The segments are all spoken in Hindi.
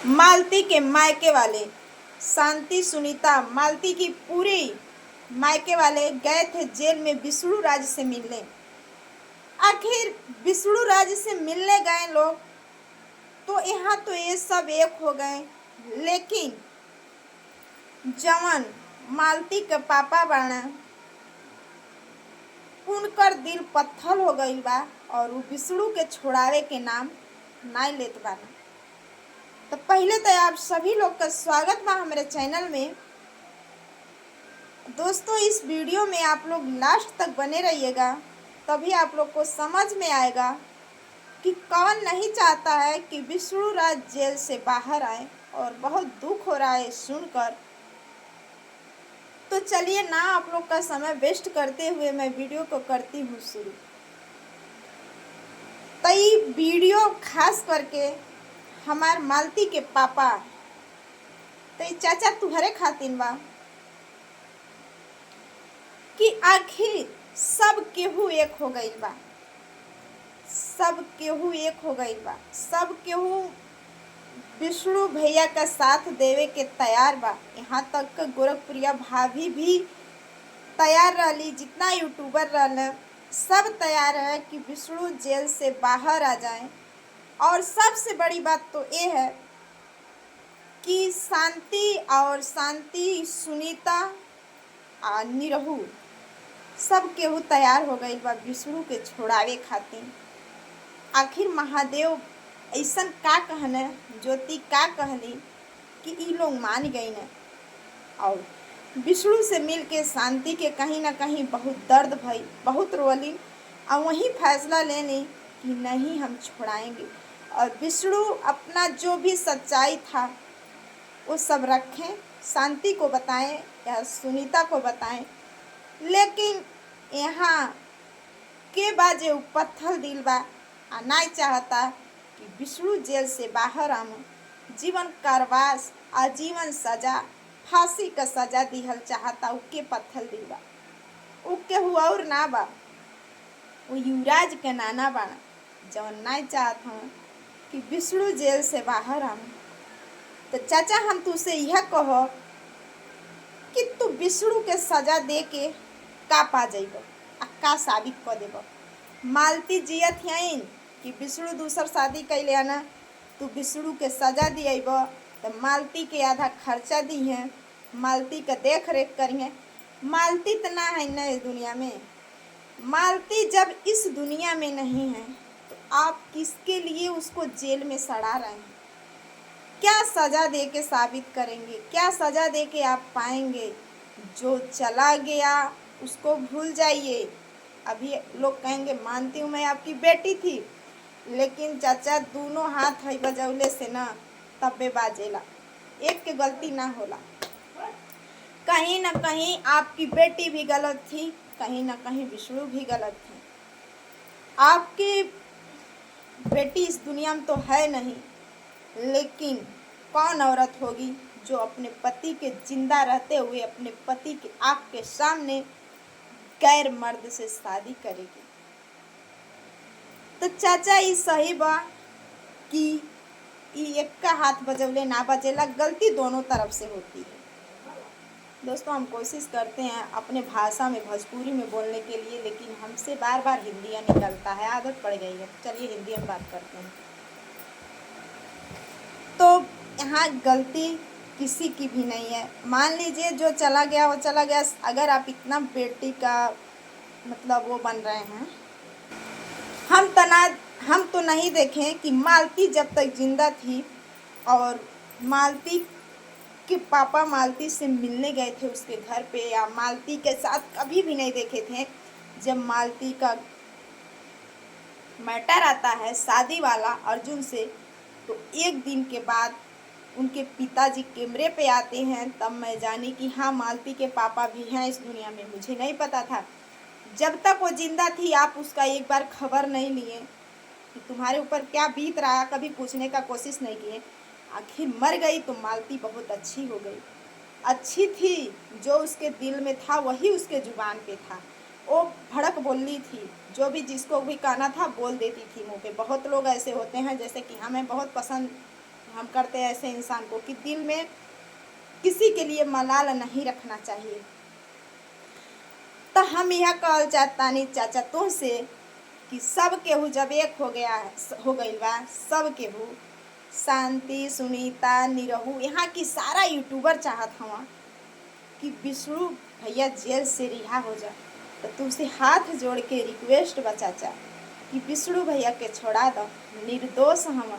मालती के मायके वाले शांति सुनीता मालती की पूरी मायके वाले गए थे जेल में विष्णु राज से मिलने। आखिर विष्णु राज से मिलने गए लोग तो यहाँ तो ये सब एक हो गए, लेकिन जवन मालती के पापा बाना उनकर दिल पत्थर हो गई बा और वो विष्णु के छोड़ावे के नाम नहीं लेत बाना। तो पहले तो आप सभी लोग का स्वागत बा हमारे चैनल में। दोस्तों, इस वीडियो में आप लोग लास्ट तक बने रहिएगा, तभी आप लोग को समझ में आएगा कि कौन नहीं चाहता है कि विष्णु राज जेल से बाहर आए, और बहुत दुख हो रहा है सुनकर। तो चलिए ना आप लोग का समय वेस्ट करते हुए मैं वीडियो को करती हूँ शुरू। तो ये वीडियो खास करके हमार मालती के पापा तो चाचा तुहरे खातिन बा कि आखिर सब केहू एक हो गई बा, सब केहू एक हो गई बा, सब केहू विष्णु भैया का साथ देवे के तैयार बा। यहाँ तक कि गोरखप्रिया भाभी भी तैयार रही, जितना यूट्यूबर रहना सब तैयार है कि विष्णु जेल से बाहर आ जाए। और सबसे बड़ी बात तो ये है कि शांति सुनीता निरहू सब केहू तैयार हो गई बा विष्णु के छोड़ावे खातिर। आखिर महादेव ऐसन का कहने, ज्योति का कहली कि ई लोग मान गई न। और विष्णु से मिल के शांति के कहीं ना कहीं बहुत दर्द भई, बहुत रोली, और वही फैसला लेनी कि नहीं हम छोड़ाएंगे। और विष्णु अपना जो भी सच्चाई था वो सब रखें, शांति को बताएं या सुनीता को बताएं। लेकिन यहाँ के बाजे पत्थर दिल बा आ नहीं चाहता कि विष्णु जेल से बाहर आम, जीवन कारावास, आजीवन सजा, फांसी का सजा दिहल चाहता। उके पत्थर दिल बा, उके हुआ और ना बा, वो युवराज के नाना बाना जवन नहीं चाहत हूँ कि विष्णु जेल से बाहर आम। तो चाचा हम तुझसे यह कहो कि तू विष्णु के सजा दे के का पा जाइब आ का साबित कर देब। मालती जियत हईन कि विष्णु दूसर शादी कैले ना, तू विष्णु के सजा दिएब तो मालती के आधा खर्चा दी है, मालती का देख रेख करिए। मालती तो ना है ना इस दुनिया में। मालती जब इस दुनिया में नहीं है तो आप किसके लिए उसको जेल में सड़ा रहे हैं? क्या सजा दे के साबित करेंगे? क्या सजा दे के आप पाएंगे? जो चला गया उसको भूल जाइए। अभी लोग कहेंगे मानती हूँ मैं आपकी बेटी थी, लेकिन चाचा दोनों हाथ है बजौले से ना तबे बाजेला, एक के गलती ना होला। कहीं ना कहीं आपकी बेटी भी गलत थी, कहीं ना कहीं विष्णु भी गलत थी। आपकी बेटी इस दुनिया में तो है नहीं, लेकिन कौन औरत होगी जो अपने पति के जिंदा रहते हुए अपने पति की आँख के सामने गैर मर्द से शादी करेगी? तो चाचा ये सही बा कि एक का हाथ बजौले ना बजेला, गलती दोनों तरफ से होती है। दोस्तों, हम कोशिश करते हैं अपने भाषा में भोजपुरी में बोलने के लिए, लेकिन हमसे बार बार हिंदियाँ निकलता है, आदत पड़ गई है। चलिए हिंदी में बात करते हैं। तो यहाँ गलती किसी की भी नहीं है। मान लीजिए जो चला गया वो चला गया। अगर आप इतना बेटी का मतलब वो बन रहे हैं, हम तो नहीं देखें कि मालती जब तक जिंदा थी और मालती के पापा मालती से मिलने गए थे उसके घर पे, या मालती के साथ कभी भी नहीं देखे थे। जब मालती का मैटर आता है शादी वाला अर्जुन से, तो एक दिन के बाद उनके पिताजी कैमरे पे आते हैं, तब मैं जानी कि हाँ मालती के पापा भी हैं इस दुनिया में। मुझे नहीं पता था। जब तक वो जिंदा थी आप उसका एक बार खबर नहीं लिए कि तुम्हारे ऊपर क्या बीत रहा है, कभी पूछने का कोशिश नहीं किए। आखिर मर गई तो मालती बहुत अच्छी हो गई, अच्छी थी। जो उसके दिल में था वही उसके जुबान पे था। वो भड़क बोली थी, जो भी जिसको भी कहना था बोल देती थी मुँह पे। बहुत लोग ऐसे होते हैं जैसे कि हमें बहुत पसंद हम करते हैं ऐसे इंसान को कि दिल में किसी के लिए मलाल नहीं रखना चाहिए। तो हम यह कहल चाहतानी चाचा तो से कि सब केहू जब एक हो गया हो गई बा, सब केहू शांति, सुनीता, निरहू, यहाँ की सारा यूट्यूबर चाहत हवा कि विष्णु भैया जेल से रिहा हो जाए। तो तुमसे हाथ जोड़ के रिक्वेस्ट बा चाचा कि विष्णु भैया के छोड़ा दो, निर्दोष हम।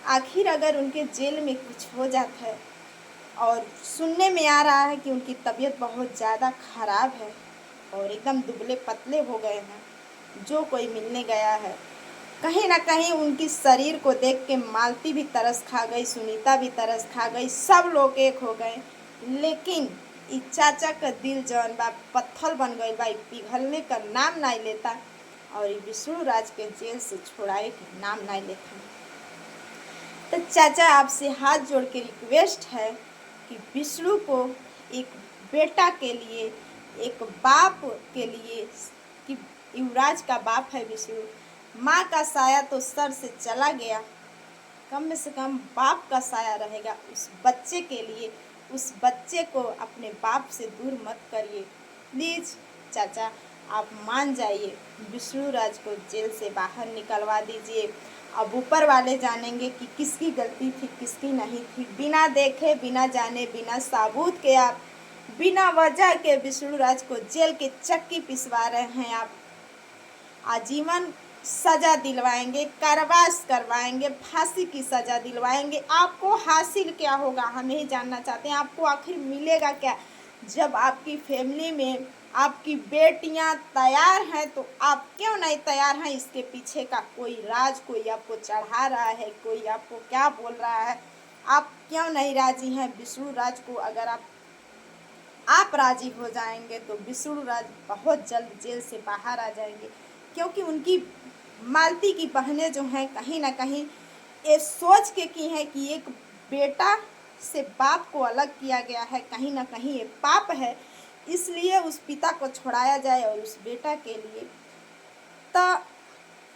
आखिर अगर उनके जेल में कुछ हो जाता है, और सुनने में आ रहा है कि उनकी तबीयत बहुत ज़्यादा ख़राब है और एकदम दुबले पतले हो गए हैं, जो कोई मिलने गया है कहीं ना कहीं उनकी शरीर को देख के मालती भी तरस खा गई, सुनीता भी तरस खा गई, सब लोग एक हो गए। लेकिन इस चाचा का दिल जौन बा पत्थर बन गई बा, पिघलने का नाम नहीं लेता और विष्णु राज के जेल से छुड़ाए के नाम नहीं लेता। तो चाचा आपसे हाथ जोड़ के रिक्वेस्ट है कि विष्णु को एक बेटा के लिए, एक बाप के लिए, कि युवराज का बाप है विष्णु, माँ का साया तो सर से चला गया, कम से कम बाप का साया रहेगा उस बच्चे के लिए। उस बच्चे को अपने बाप से दूर मत करिए प्लीज़ चाचा, आप मान जाइए, विष्णु राज को जेल से बाहर निकलवा दीजिए। अब ऊपर वाले जानेंगे कि किसकी गलती थी किसकी नहीं थी। बिना देखे, बिना जाने, बिना सबूत के आप बिना वजह के विष्णु राज को जेल के चक्की पिसवा रहे हैं। आप आजीवन सजा दिलवाएंगे, कारावास करवाएंगे, फांसी की सजा दिलवाएंगे। आपको हासिल क्या होगा हम यही जानना चाहते हैं। आपको आखिर मिलेगा क्या जब आपकी फैमिली में आपकी बेटियां तैयार हैं? तो आप क्यों नहीं तैयार हैं? इसके पीछे का कोई राज, कोई आपको चढ़ा रहा है, कोई आपको क्या बोल रहा है, आप क्यों नहीं राजी हैं विष्णु राज को? अगर आप राजी हो जाएंगे तो विष्णु राज बहुत जल्द जेल से बाहर आ जाएंगे, क्योंकि उनकी मालती की बहनें जो हैं कहीं ना कहीं ये सोच के की हैं कि एक बेटा से बाप को अलग किया गया है, कहीं ना कहीं ये पाप है, इसलिए उस पिता को छोड़ाया जाए और उस बेटा के लिए। तो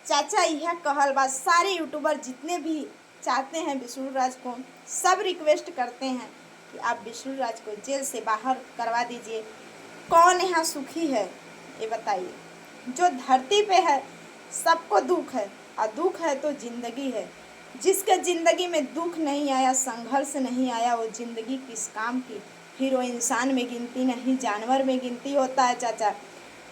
चाचा यह कहल बात सारे यूट्यूबर जितने भी चाहते हैं विष्णु राज को, सब रिक्वेस्ट करते हैं कि आप विष्णु राज को जेल से बाहर करवा दीजिए। कौन यहाँ सुखी है ये बताइए? जो धरती पे है सबको दुख है, और दुख है तो जिंदगी है। जिसके ज़िंदगी में दुख नहीं आया, संघर्ष नहीं आया, वो ज़िंदगी किस काम की? फिर वो इंसान में गिनती नहीं, जानवर में गिनती होता है चाचा।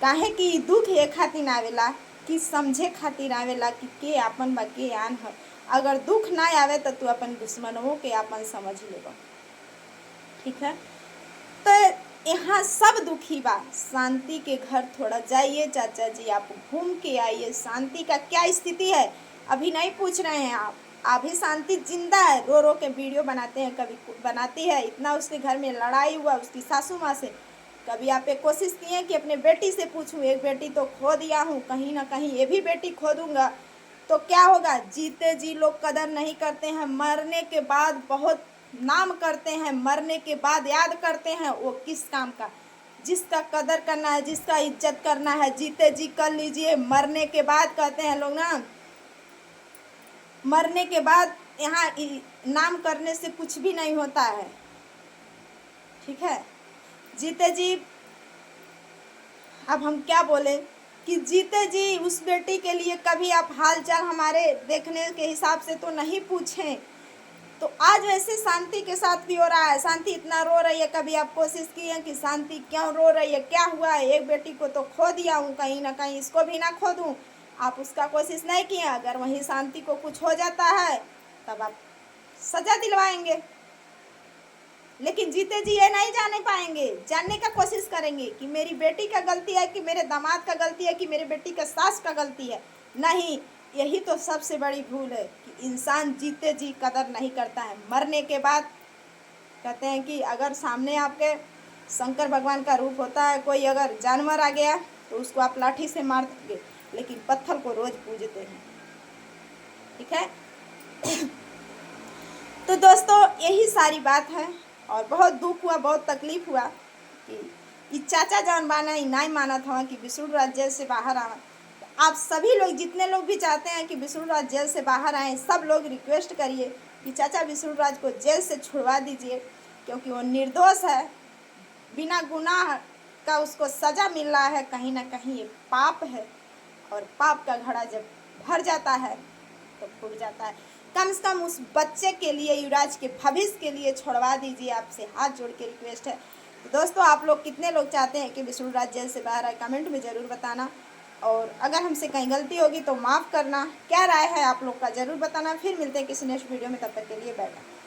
काहे कि दुख ये खातिर आवेला कि समझे खातिर आवेला कि के आपन बा के आन है। अगर दुख ना आवे तो तू अपन दुश्मनों के आपन समझ लेगा, ठीक है? तो यहाँ सब दुखी बा, शांति के घर थोड़ा जाइए चाचा जी, आप घूम के आइए। शांति का क्या स्थिति है अभी नहीं पूछ रहे हैं आप? अभी शांति जिंदा है, रो रो के वीडियो बनाते हैं, कभी बनाती है। इतना उसके घर में लड़ाई हुआ उसकी सासू माँ से। कभी आप एक कोशिश किए कि अपने बेटी से पूछूं? एक बेटी तो खो दिया हूँ, कहीं ना कहीं ये भी बेटी खो दूंगा तो क्या होगा? जीते जी लोग कदर नहीं करते हैं, मरने के बाद बहुत नाम करते हैं, मरने के बाद याद करते हैं। वो किस काम का? जिसका कदर करना है, जिसका इज्जत करना है, जीते जी कर लीजिए। मरने के बाद कहते हैं लोग ना, मरने के बाद यहाँ नाम करने से कुछ भी नहीं होता है, ठीक है? जीते जी, अब हम क्या बोले कि जीते जी उस बेटी के लिए कभी आप हालचाल हमारे देखने के हिसाब से तो नहीं पूछें। तो आज वैसे शांति के साथ भी हो रहा है। शांति इतना रो रही है, कभी आप कोशिश की है कि शांति क्यों रो रही है, क्या हुआ है? एक बेटी को तो खो दिया हूँ, कहीं ना कहीं इसको भी ना खो दूँ। आप उसका कोशिश नहीं किए। अगर वहीं शांति को कुछ हो जाता है तब आप सजा दिलवाएंगे, लेकिन जीते जी ये नहीं जाने पाएंगे। जानने का कोशिश करेंगे कि मेरी बेटी का गलती है, कि मेरे दामाद का गलती है, कि मेरे बेटी का सास का गलती है। नहीं, यही तो सबसे बड़ी भूल है कि इंसान जीते जी कदर नहीं करता है। मरने के बाद कहते हैं कि अगर सामने आपके शंकर भगवान का रूप होता है, कोई अगर जानवर आ गया तो उसको आप लाठी से मार दोगे, लेकिन पत्थर को रोज पूजते हैं, ठीक है? तो दोस्तों यही सारी बात है, और बहुत दुख हुआ, बहुत तकलीफ हुआ कि चाचा जान बाना ही नहीं माना था कि विष्णु राज जेल से बाहर आए। आप सभी लोग, जितने लोग भी चाहते हैं कि विष्णु राज जेल से बाहर आए, सब लोग रिक्वेस्ट करिए कि चाचा विष्णुराज को जेल से छुड़वा दीजिए, क्योंकि वो निर्दोष है, बिना गुनाह का उसको सज़ा मिल रहा है। कहीं ना कहीं ये पाप है, और पाप का घड़ा जब भर जाता है तो फूट जाता है। कम से कम उस बच्चे के लिए, युवराज के भविष्य के लिए छुड़वा दीजिए, आपसे हाथ जोड़ के रिक्वेस्ट है। तो दोस्तों, आप लोग कितने लोग चाहते हैं कि विष्णुराज जेल से बाहर आए, कमेंट में ज़रूर बताना। और अगर हमसे कहीं गलती होगी तो माफ़ करना। क्या राय है आप लोग का, ज़रूर बताना। फिर मिलते हैं किसी नेक्स्ट वीडियो में, तब तक के लिए बाय बाय।